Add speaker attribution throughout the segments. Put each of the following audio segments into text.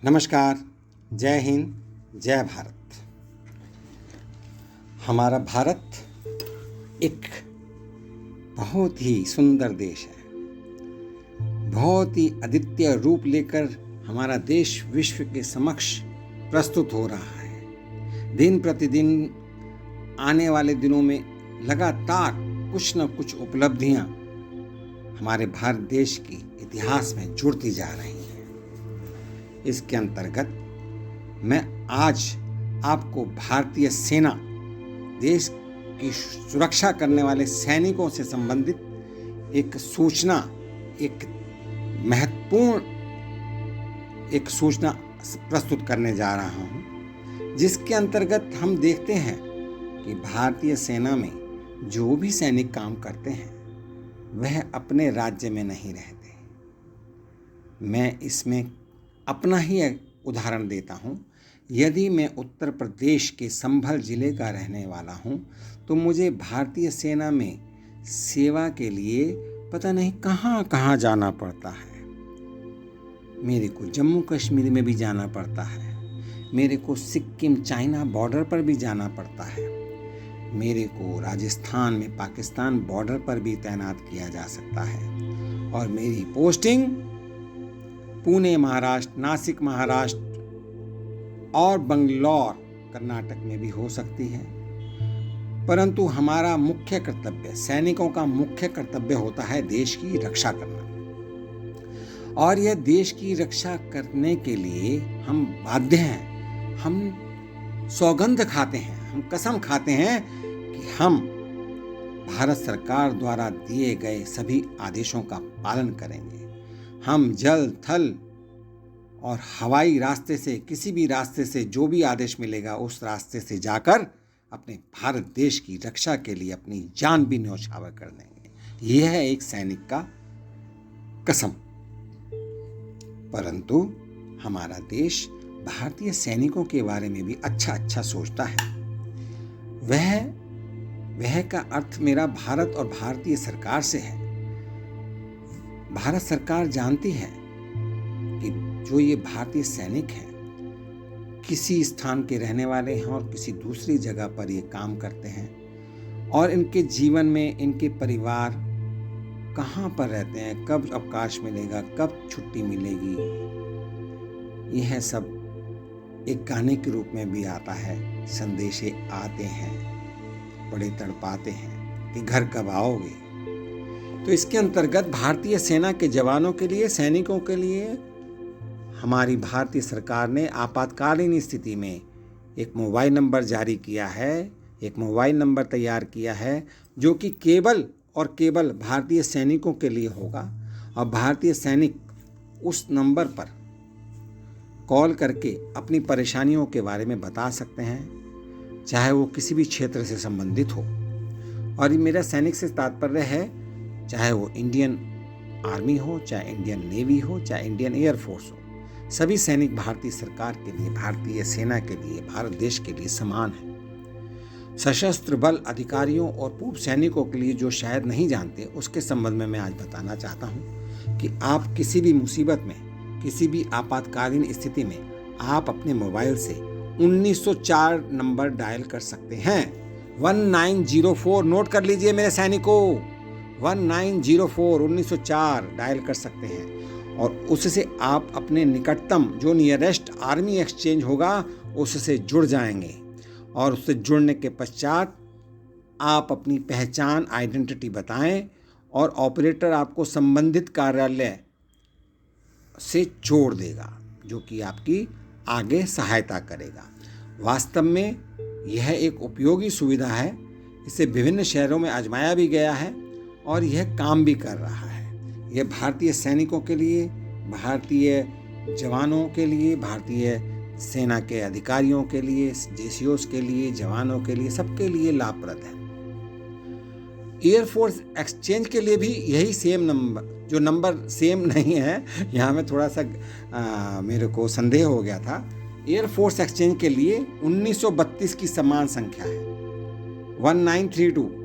Speaker 1: नमस्कार। जय हिंद, जय भारत। हमारा भारत एक बहुत ही सुंदर देश है। बहुत ही अद्वितीय रूप लेकर हमारा देश विश्व के समक्ष प्रस्तुत हो रहा है। दिन प्रतिदिन आने वाले दिनों में लगातार कुछ न कुछ उपलब्धियां हमारे भारत देश की इतिहास में जुड़ती जा रही हैं। इसके अंतर्गत मैं आज आपको भारतीय सेना, देश की सुरक्षा करने वाले सैनिकों से संबंधित एक सूचना, एक महत्वपूर्ण सूचना प्रस्तुत करने जा रहा हूं, जिसके अंतर्गत हम देखते हैं कि भारतीय सेना में जो भी सैनिक काम करते हैं वह अपने राज्य में नहीं रहते। मैं इसमें अपना ही उदाहरण देता हूँ। यदि मैं उत्तर प्रदेश के संभल जिले का रहने वाला हूँ तो मुझे भारतीय सेना में सेवा के लिए पता नहीं कहाँ कहाँ जाना पड़ता है। मेरे को जम्मू कश्मीर में भी जाना पड़ता है, मेरे को सिक्किम चाइना बॉर्डर पर भी जाना पड़ता है, मेरे को राजस्थान में पाकिस्तान बॉर्डर पर भी तैनात किया जा सकता है, और मेरी पोस्टिंग पुणे महाराष्ट्र, नासिक महाराष्ट्र और बंगलौर कर्नाटक में भी हो सकती है। परंतु हमारा मुख्य कर्तव्य, सैनिकों का मुख्य कर्तव्य होता है देश की रक्षा करना। और यह देश की रक्षा करने के लिए हम बाध्य हैं। हम सौगंध खाते हैं, हम कसम खाते हैं कि हम भारत सरकार द्वारा दिए गए सभी आदेशों का पालन करेंगे। हम जल, थल और हवाई रास्ते से, किसी भी रास्ते से जो भी आदेश मिलेगा उस रास्ते से जाकर अपने भारत देश की रक्षा के लिए अपनी जान भी न्यौछावर कर देंगे। यह है एक सैनिक का कसम। परंतु हमारा देश भारतीय सैनिकों के बारे में भी अच्छा सोचता है। वह का अर्थ मेरा भारत और भारतीय सरकार से है। भारत सरकार जानती है कि जो ये भारतीय सैनिक हैं किसी स्थान के रहने वाले हैं और किसी दूसरी जगह पर ये काम करते हैं, और इनके जीवन में इनके परिवार कहाँ पर रहते हैं, कब अवकाश मिलेगा, कब छुट्टी मिलेगी, यह सब एक गाने के रूप में भी आता है। संदेशे आते हैं, बड़े तड़पाते हैं कि घर कब आओगे। तो इसके अंतर्गत भारतीय सेना के जवानों के लिए, सैनिकों के लिए हमारी भारतीय सरकार ने आपातकालीन स्थिति में एक मोबाइल नंबर जारी किया है, एक मोबाइल नंबर तैयार किया है जो कि केवल और केवल भारतीय सैनिकों के लिए होगा। और भारतीय सैनिक उस नंबर पर कॉल करके अपनी परेशानियों के बारे में बता सकते हैं, चाहे वो किसी भी क्षेत्र से संबंधित हो। और ये मेरा सैनिक से तात्पर्य है चाहे वो इंडियन आर्मी हो, चाहे इंडियन नेवी हो, चाहे इंडियन एयरफोर्स हो। सभी सैनिक भारतीय सरकार के लिए, भारतीय सेना के लिए, भारत देश के लिए समान है। सशस्त्र बल अधिकारियों और पूर्व सैनिकों के लिए जो शायद नहीं जानते, उसके संबंध में मैं आज बताना चाहता हूँ कि आप किसी भी मुसीबत में, किसी भी आपातकालीन स्थिति में आप अपने मोबाइल से 1904 नंबर डायल कर सकते हैं। 1904 नोट कर लीजिए मेरे सैनिकों, 1904 डायल कर सकते हैं, और उससे आप अपने निकटतम जो नियरेस्ट आर्मी एक्सचेंज होगा उससे जुड़ जाएंगे। और उससे जुड़ने के पश्चात आप अपनी पहचान, आइडेंटिटी बताएं और ऑपरेटर आपको संबंधित कार्यालय से जोड़ देगा, जो कि आपकी आगे सहायता करेगा। वास्तव में यह एक उपयोगी सुविधा है। इसे विभिन्न शहरों में आजमाया भी गया है और यह काम भी कर रहा है। यह भारतीय सैनिकों के लिए, भारतीय जवानों के लिए, भारतीय सेना के अधिकारियों के लिए, जेसीओस के लिए, जवानों के लिए, सबके लिए लाभप्रद है। एयरफोर्स एक्सचेंज के लिए भी यही सेम नंबर, जो नंबर सेम नहीं है, यहाँ में थोड़ा सा मेरे को संदेह हो गया था। एयरफोर्स एक्सचेंज के लिए 1932 की समान संख्या है, 1932।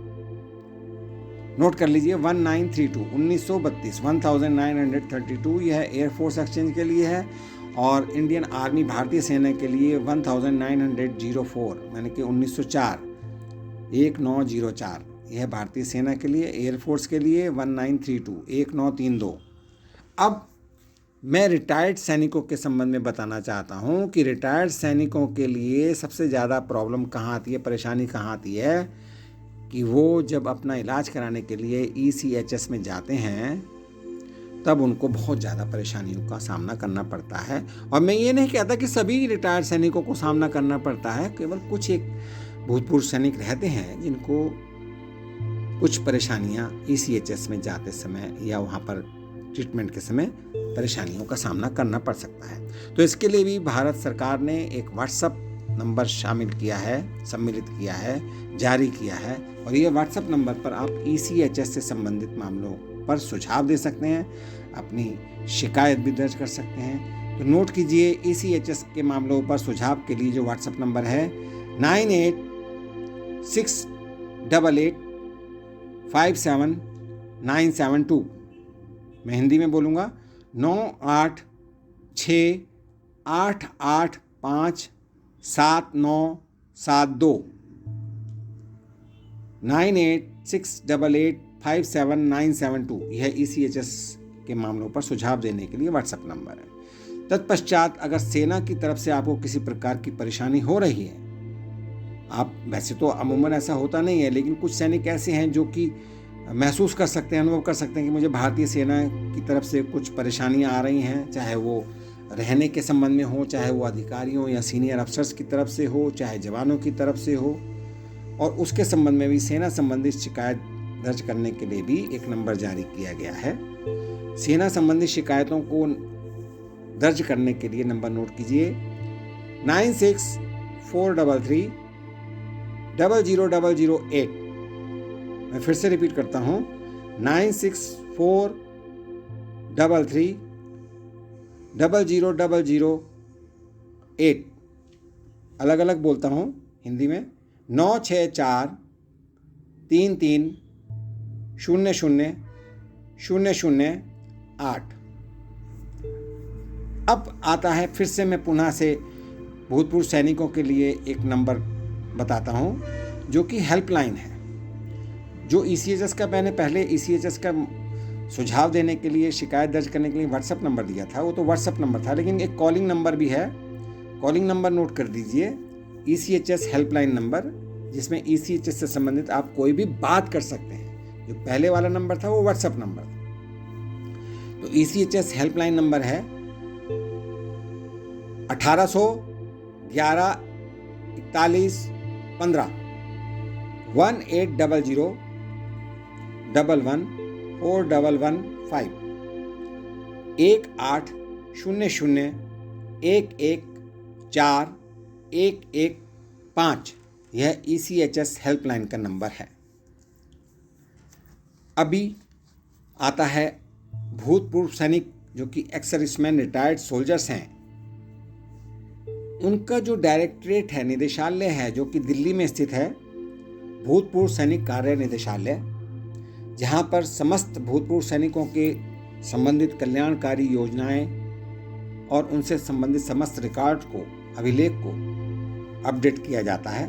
Speaker 1: नोट कर लीजिए 1932 1932 1932 यह एयरफोर्स एक्सचेंज के लिए है। और इंडियन आर्मी भारतीय सेना के लिए 1904 यानी कि 1904 1904, यह भारतीय सेना के लिए। एयरफोर्स के लिए 1932 1932। अब मैं रिटायर्ड सैनिकों के संबंध में बताना चाहता हूं कि रिटायर्ड सैनिकों के लिए सबसे ज़्यादा प्रॉब्लम कहाँ आती है, परेशानी कहाँ आती है कि वो जब अपना इलाज कराने के लिए ECHS में जाते हैं तब उनको बहुत ज़्यादा परेशानियों का सामना करना पड़ता है। और मैं ये नहीं कहता कि सभी रिटायर्ड सैनिकों को सामना करना पड़ता है, केवल कुछ एक भूतपूर्व सैनिक रहते हैं जिनको कुछ परेशानियां ECHS में जाते समय या वहाँ पर ट्रीटमेंट के समय परेशानियों का सामना करना पड़ सकता है। तो इसके लिए भी भारत सरकार ने एक व्हाट्सएप नंबर शामिल किया है, सम्मिलित किया है, जारी किया है। और ये व्हाट्सएप नंबर पर आप ECHS से संबंधित मामलों पर सुझाव दे सकते हैं, अपनी शिकायत भी दर्ज कर सकते हैं। तो नोट कीजिए, ECHS के मामलों पर सुझाव के लिए जो व्हाट्सएप नंबर है 9868857972। मैं हिंदी में बोलूँगा 9868857972 9868857972। यह ECHS के मामलों पर सुझाव देने के लिए व्हाट्सएप नंबर है। तत्पश्चात अगर सेना की तरफ से आपको किसी प्रकार की परेशानी हो रही है, आप वैसे तो अमूमन ऐसा होता नहीं है, लेकिन कुछ सैनिक ऐसे हैं जो कि महसूस कर सकते हैं, अनुभव कर सकते हैं कि मुझे भारतीय सेना की तरफ से कुछ परेशानियां आ रही हैं, चाहे वो रहने के संबंध में हो, चाहे वो अधिकारियों या सीनियर अफसर्स की तरफ से हो, चाहे जवानों की तरफ से हो। और उसके संबंध में भी सेना संबंधित शिकायत दर्ज करने के लिए भी एक नंबर जारी किया गया है। सेना संबंधित शिकायतों को दर्ज करने के लिए नंबर नोट कीजिए 9643300008। मैं फिर से रिपीट करता हूं 9643300008। अलग अलग बोलता हूं हिंदी में 964333000008। अब आता है, फिर से मैं पुनः से भूतपूर्व सैनिकों के लिए एक नंबर बताता हूं जो कि हेल्पलाइन है। जो ECHS का मैंने पहले ECHS का सुझाव देने के लिए, शिकायत दर्ज करने के लिए व्हाट्सएप नंबर दिया था, वो तो व्हाट्सएप नंबर था, लेकिन एक कॉलिंग नंबर भी है। कॉलिंग नंबर नोट कर दीजिए, ECHS हेल्पलाइन नंबर, जिसमें ECHS से संबंधित आप कोई भी बात कर सकते हैं। जो पहले वाला नंबर था वो व्हाट्सएप नंबर था। तो ECHS हेल्पलाइन नंबर है 1811 41 15 1800 11 4115 1800 114 115। यह ECHS हेल्पलाइन का नंबर है। अभी आता है भूतपूर्व सैनिक जो कि एक्स सर्विसमैन रिटायर्ड सोल्जर्स हैं, उनका जो डायरेक्टरेट है, निदेशालय है, जो कि दिल्ली में स्थित है, भूतपूर्व सैनिक कार्य निदेशालय, जहां पर समस्त भूतपूर्व सैनिकों के संबंधित कल्याणकारी योजनाएं और उनसे संबंधित समस्त रिकॉर्ड को, अभिलेख को अपडेट किया जाता है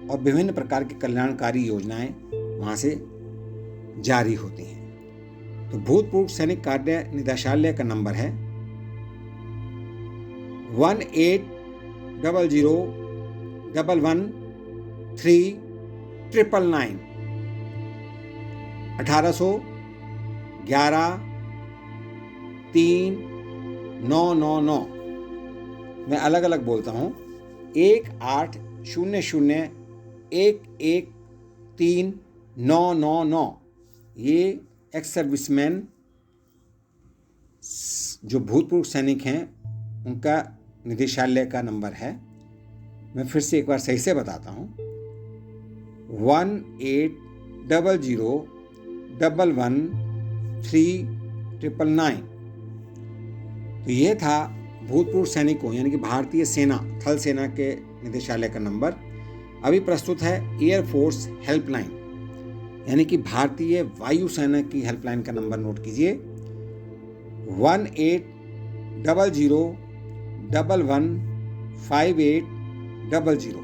Speaker 1: और विभिन्न प्रकार की कल्याणकारी योजनाएं वहां से जारी होती हैं। तो भूतपूर्व सैनिक कार्य निदेशालय का नंबर है 1800113999 1800113999। मैं अलग अलग बोलता हूँ 1800113999। ये एक्स सर्विसमैन जो भूतपूर्व सैनिक हैं उनका निदेशालय का नंबर है। मैं फिर से एक बार सही से बताता हूँ 1800111399। तो ये था भूतपूर्व सैनिकों यानी कि भारतीय सेना, थल सेना के निदेशालय का नंबर। अभी प्रस्तुत है एयरफोर्स हेल्पलाइन यानी कि भारतीय वायुसेना की हेल्पलाइन का नंबर नोट कीजिए 1800 1800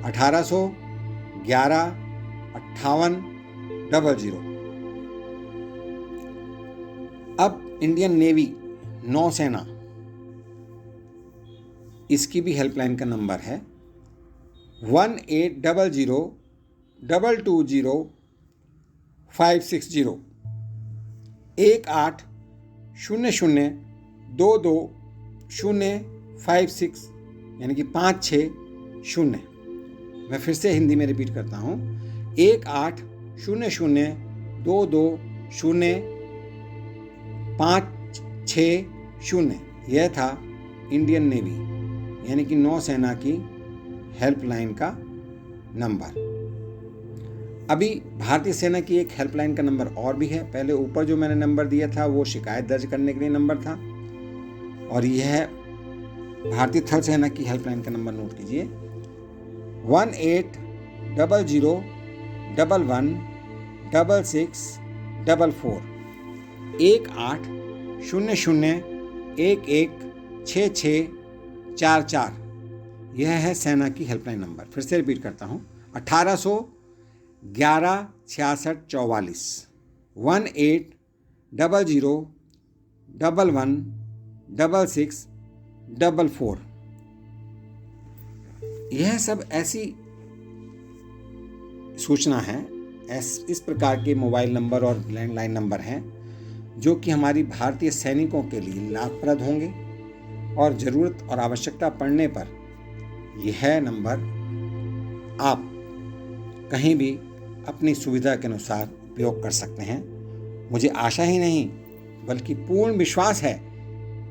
Speaker 1: 1800 1800 अब इंडियन नेवी, नौसेना, इसकी भी हेल्पलाइन का नंबर है 1800-220-560 1800-22-056 यानी कि 560। मैं फिर से हिंदी में रिपीट करता हूँ 1800-220-560। यह था इंडियन नेवी यानी कि नौसेना की हेल्पलाइन का नंबर। अभी भारतीय सेना की एक हेल्पलाइन का नंबर और भी है। पहले ऊपर जो मैंने नंबर दिया था वो शिकायत दर्ज करने के लिए नंबर था, और यह है भारतीय थल सेना की हेल्पलाइन का नंबर। नोट कीजिए 1800-11-6644 1800-11-6644। यह है सेना की हेल्पलाइन नंबर। फिर से रिपीट करता हूँ 1800-11-6644 1800-11-6644। यह सब ऐसी सूचना है, इस प्रकार के मोबाइल नंबर और लैंडलाइन नंबर हैं जो कि हमारी भारतीय सैनिकों के लिए लाभप्रद होंगे, और ज़रूरत और आवश्यकता पड़ने पर यह नंबर आप कहीं भी अपनी सुविधा के अनुसार उपयोग कर सकते हैं। मुझे आशा ही नहीं बल्कि पूर्ण विश्वास है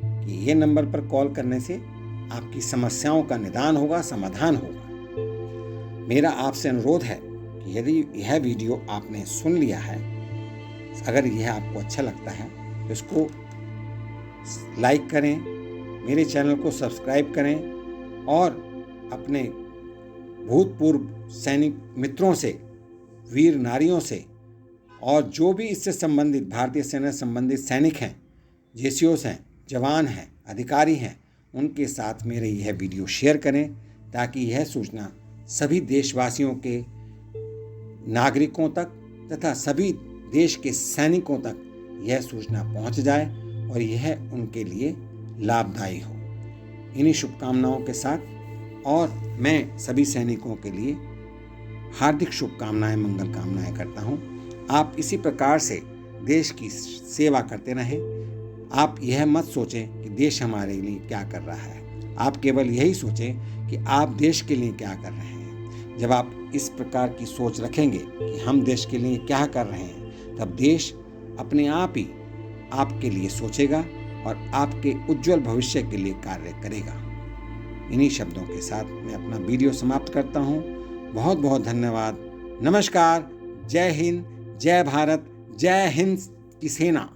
Speaker 1: कि ये नंबर पर कॉल करने से आपकी समस्याओं का निदान होगा, समाधान होगा। मेरा आपसे अनुरोध है कि यदि यह वीडियो आपने सुन लिया है, अगर यह आपको अच्छा लगता है तो इसको लाइक करें, मेरे चैनल को सब्सक्राइब करें, और अपने भूतपूर्व सैनिक मित्रों से, वीर नारियों से, और जो भी इससे संबंधित भारतीय सेना संबंधित सैनिक हैं, जेसीओस हैं, जवान हैं, अधिकारी हैं, उनके साथ मेरे यह वीडियो शेयर करें ताकि यह सूचना सभी देशवासियों के, नागरिकों तक तथा सभी देश के सैनिकों तक यह सूचना पहुंच जाए और यह उनके लिए लाभदायी हो। इन्हीं शुभकामनाओं के साथ, और मैं सभी सैनिकों के लिए हार्दिक शुभकामनाएं, मंगल कामनाएं करता हूं। आप इसी प्रकार से देश की सेवा करते रहें। आप यह मत सोचें कि देश हमारे लिए क्या कर रहा है, आप केवल यही सोचें कि आप देश के लिए क्या कर रहे हैं। जब आप इस प्रकार की सोच रखेंगे कि हम देश के लिए क्या कर रहे हैं, तब देश अपने आप ही आपके लिए सोचेगा और आपके उज्जवल भविष्य के लिए कार्य करेगा। इन्हीं शब्दों के साथ मैं अपना वीडियो समाप्त करता हूँ। बहुत बहुत धन्यवाद। नमस्कार। जय हिंद, जय भारत, जय हिंद की सेना।